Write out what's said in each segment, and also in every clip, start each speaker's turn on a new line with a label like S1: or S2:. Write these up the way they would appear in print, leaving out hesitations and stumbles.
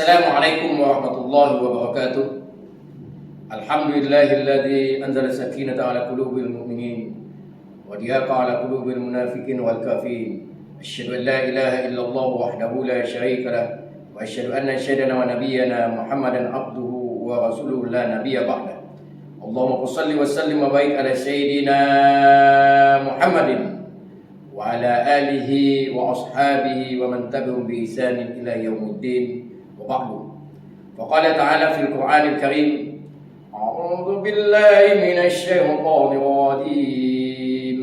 S1: Assalamualaikum warahmatullahi wabarakatuh. Alhamdulillahilladzi anzala sakinata ala qulubil mu'minin wa diyaqa ala qulubil munafiqin wal kafirin. Asyhadu an la ilaha illallah wahdahu la syarika lah wa asyhadu anna sayyidana wa nabiyyana Muhammadan abduhu wa rasuluhu la nabiyya ba'da. Allahumma shalli wa sallim wa barik ala sayyidina Muhammadin wa ala alihi wa ashabihi wa man tabi'ahum bi ihsanin ila yaumiddin. وبعد فقال تعالى في القرآن الكريم أعوذ بالله من الشيطان الرجيم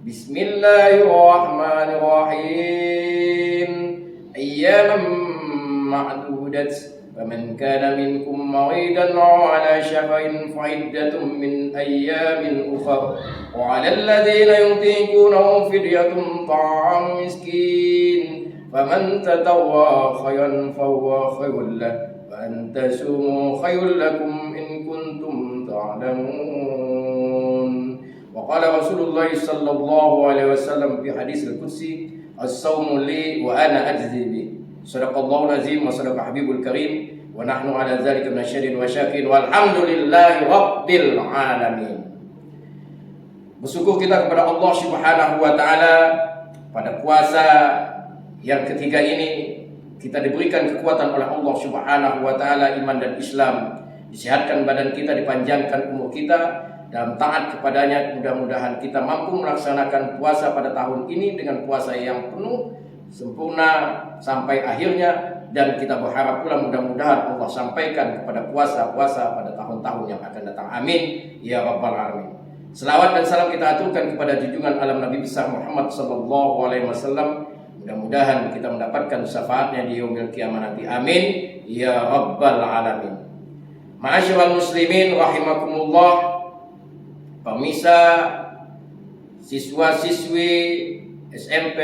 S1: بسم الله الرحمن الرحيم أياما معدودة فمن كان منكم مريضا أو على سفر فعدة من أيام أخر وعلى الذين يطيقونه فدية طعام مسكين فمن تطوع خيرا فهو خير له وأن تصوموا خير لكم إن كنتم تعلمون. وقال رسول الله صلى الله عليه وسلم في حديث القدسي الصوم لي وأنا أجزي به. صدق الله العظيم وصدق حبيب الكريم ونحن على ذلك من الشاهدين والشاكرين والحمد لله رب العالمين. Bersyukur kita kepada Allah Subhanahu wa taala pada puasa yang ketiga ini kita diberikan kekuatan oleh Allah Subhanahu wa taala, iman dan Islam, disehatkan badan kita, dipanjangkan umur kita dalam taat kepadanya. Mudah-mudahan kita mampu melaksanakan puasa pada tahun ini dengan puasa yang penuh sempurna sampai akhirnya, dan kita berharap pula mudah-mudahan Allah sampaikan kepada puasa-puasa pada tahun-tahun yang akan datang. Amin ya rabbal alamin. Selawat dan salam kita aturkan kepada junjungan alam Nabi besar Muhammad sallallahu alaihi wasallam. Mudah-mudahan kita mendapatkan syafaatnya di yaumil qiyamah nanti. Amin ya rabbal alamin. Ma'asyiral muslimin rahimakumullah. Pemirsa, siswa-siswi SMP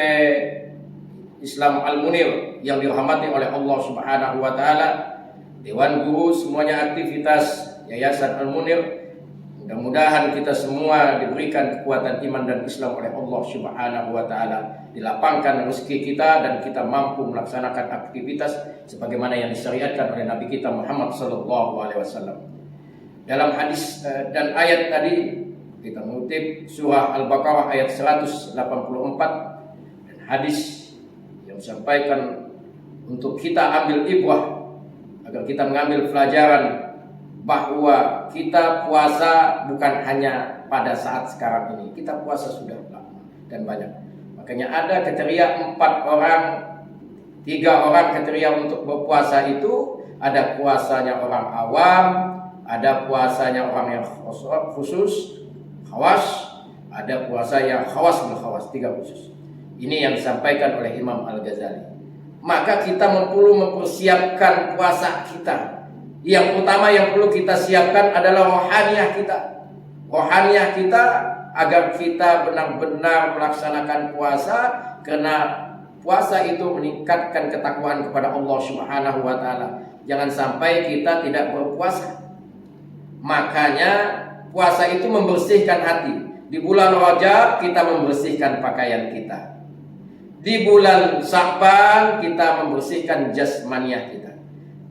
S1: Islam Al-Munir yang dirahmati oleh Allah Subhanahu wa taala, dewan guru, semuanya aktivitas Yayasan Al-Munir, mudah-mudahan kita semua diberikan kekuatan iman dan Islam oleh Allah Subhanahu wa taala, dilapangkan rezeki kita dan kita mampu melaksanakan aktivitas sebagaimana yang disyariatkan oleh Nabi kita Muhammad sallallahu alaihi wasallam. Dalam hadis dan ayat tadi kita mengutip surah Al-Baqarah ayat 184 dan hadis yang disampaikan untuk kita ambil ibrah agar kita mengambil pelajaran bahwa kita puasa bukan hanya pada saat sekarang ini. Kita puasa sudah lama dan banyak. Makanya ada kriteria 4 orang, 3 orang kriteria untuk berpuasa itu. Ada puasanya orang awam, ada puasanya orang yang khusus, khawas, ada puasa yang khawas bil khawas, 3 khusus. Ini yang disampaikan oleh Imam Al-Ghazali. Maka kita perlu mempersiapkan puasa kita. Yang utama yang perlu kita siapkan adalah rohaniyah kita. Rohaniyah kita agar kita benar-benar melaksanakan puasa, karena puasa itu meningkatkan ketakwaan kepada Allah Subhanahu wa taala. Jangan sampai kita tidak berpuasa. Makanya puasa itu membersihkan hati. Di bulan Rajab kita membersihkan pakaian kita. Di bulan Sya'ban kita membersihkan jasmaniah kita.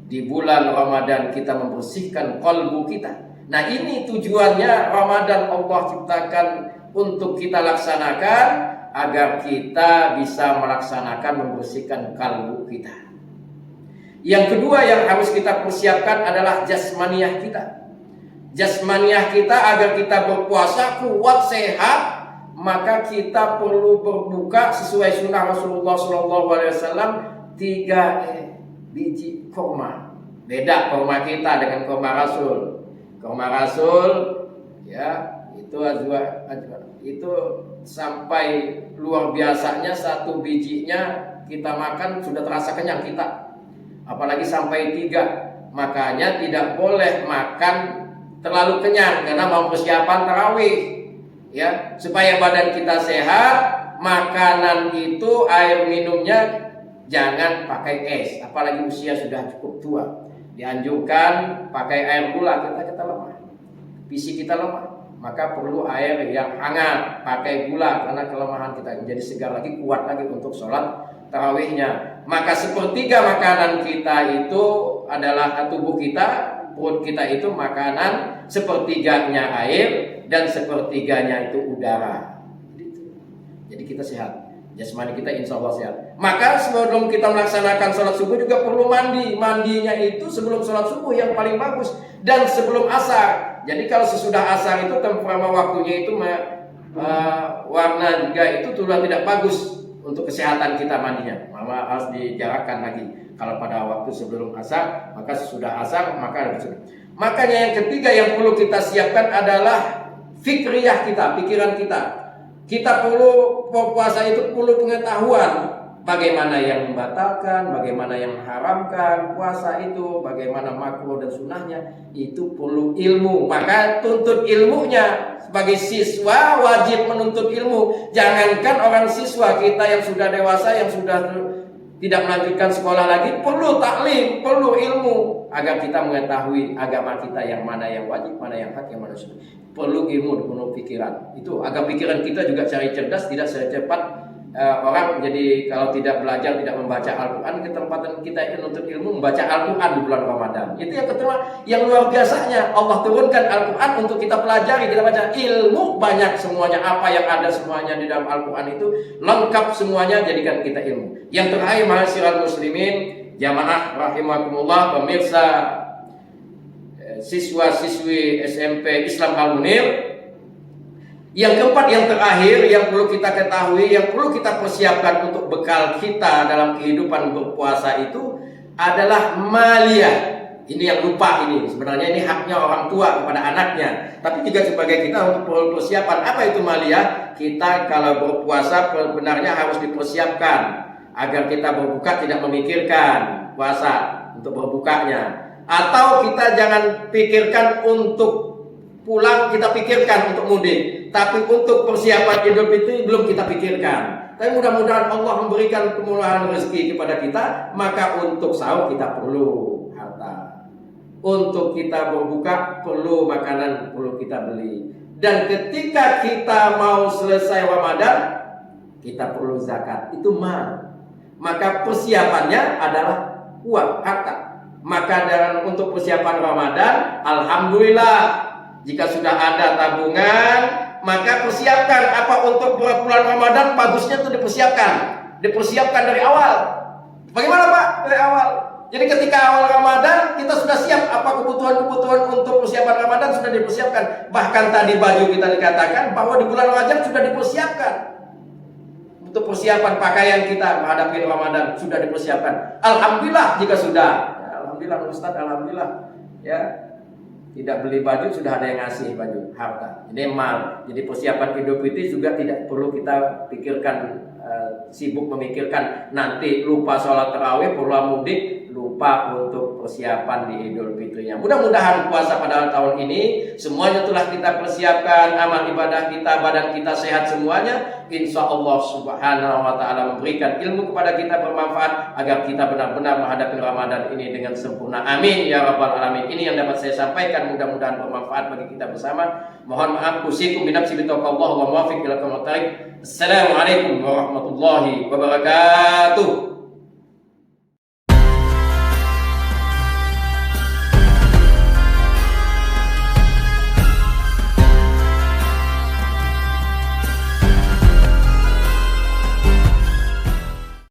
S1: Di bulan Ramadan kita membersihkan qalbu kita. Nah, ini tujuannya Ramadan Allah ciptakan untuk kita laksanakan agar kita bisa melaksanakan membersihkan kalbu kita. Yang kedua yang harus kita persiapkan adalah jasmaniah kita. Jasmaniah kita agar kita berpuasa kuat, sehat, maka kita perlu berbuka sesuai sunnah Rasulullah SAW 3 biji kurma. Beda kurma kita dengan kurma Rasul. Kurma Rasul ya itu sampai luar biasanya, 1 bijinya kita makan sudah terasa kenyang kita. Apalagi sampai 3. Makanya tidak boleh makan terlalu kenyang karena mau persiapan tarawih. Ya, supaya badan kita sehat, makanan itu air minumnya jangan pakai es, apalagi usia sudah cukup tua. Dianjurkan pakai air gula, kita lemah, fisik kita lemah. Maka perlu air yang hangat, pakai gula karena kelemahan kita menjadi segar lagi, kuat lagi untuk sholat tarawihnya. Maka sepertiga makanan kita itu adalah tubuh kita, perut kita itu makanan, sepertiganya air dan sepertiganya itu udara. Jadi kita sehat, jasmani kita insya Allah sehat. Maka sebelum kita melaksanakan sholat subuh juga perlu mandi. Mandinya itu sebelum sholat subuh yang paling bagus, dan sebelum asar. Jadi kalau sesudah asar itu temperamen waktunya itu warna juga itu sudah tidak bagus untuk kesehatan kita mandinya. Maka harus dijarakkan lagi. Kalau pada waktu sebelum asar, maka sesudah asar, maka harus. Makanya yang ketiga yang perlu kita siapkan adalah fikriyah kita, pikiran kita. Kita perlu puasa itu perlu pengetahuan bagaimana yang membatalkan, bagaimana yang mengharamkan puasa itu, bagaimana makruh dan sunnahnya, itu perlu ilmu. Maka tuntut ilmunya. Sebagai siswa wajib menuntut ilmu. Jangankan orang siswa, kita yang sudah dewasa, yang sudah tidak melanjutkan sekolah lagi, perlu taklim, perlu ilmu agar kita mengetahui agama kita yang mana yang wajib, mana yang hak, yang mana sunnah. Perlu ilmu, perlu pikiran. Itu agar pikiran kita juga cari cerdas, tidak secepat orang. Jadi kalau tidak belajar, tidak membaca Al-Quran, ketempatan kita menuntut ilmu membaca Al-Quran di bulan Ramadan. Itu yang kedua, yang luar biasanya Allah turunkan Al-Quran untuk kita pelajari, kita baca. Ilmu banyak semuanya, apa yang ada semuanya di dalam Al-Quran itu lengkap semuanya, jadikan kita ilmu. Yang terakhir, ma'asyiral muslimin, jamaah rahimakumullah, pemirsa, siswa-siswi SMP Islam Al-Munir. Yang keempat, yang terakhir, yang perlu kita ketahui, yang perlu kita persiapkan untuk bekal kita dalam kehidupan berpuasa itu adalah maliyah. Ini yang lupa ini. Sebenarnya ini haknya orang tua kepada anaknya. Tapi juga sebagai kita untuk persiapan. Apa itu maliyah? Kita kalau berpuasa sebenarnya harus dipersiapkan agar kita berbuka tidak memikirkan puasa untuk berbukanya. Atau kita jangan pikirkan untuk pulang, kita pikirkan untuk mudik. Tapi untuk persiapan Idul Fitri belum kita pikirkan. Tapi mudah-mudahan Allah memberikan kemurahan rezeki kepada kita. Maka untuk sahur kita perlu harta. Untuk kita berbuka perlu makanan, perlu kita beli. Dan ketika kita mau selesai Ramadan, kita perlu zakat. Itu mal. Maka persiapannya adalah uang, harta. Maka untuk persiapan Ramadan, alhamdulillah, jika sudah ada tabungan, maka persiapkan apa untuk bulan Ramadan. Bagusnya itu dipersiapkan dari awal. Bagaimana Pak? Dari awal. Jadi ketika awal Ramadan kita sudah siap, apa kebutuhan-kebutuhan untuk persiapan Ramadan sudah dipersiapkan. Bahkan tadi baju kita dikatakan bahwa di bulan Rajab sudah dipersiapkan. Untuk persiapan pakaian kita menghadapi Ramadan sudah dipersiapkan. Alhamdulillah jika sudah. Ya, alhamdulillah Ustaz, alhamdulillah. Ya. Tidak beli baju sudah ada yang ngasih baju, harta. Ini mal. Jadi persiapan Idul Fitri juga tidak perlu kita pikirkan, sibuk memikirkan nanti lupa sholat tarawih, pulang mudik, lupa untuk persiapan di Idul Fitrinya. Mudah-mudahan puasa pada tahun ini semuanya telah kita persiapkan, amal ibadah kita, badan kita sehat semuanya. Insya Allah Subhanahu wa Ta'ala memberikan ilmu kepada kita bermanfaat agar kita benar-benar menghadapi Ramadan ini dengan sempurna. Amin ya rabbal alamin. Ini yang dapat saya sampaikan, mudah-mudahan bermanfaat bagi kita bersama. Mohon maaf, usikum binafsi bitaqwallah wa muwaffiq ila aqwamit thariq. Assalamualaikum warahmatullahi wabarakatuh.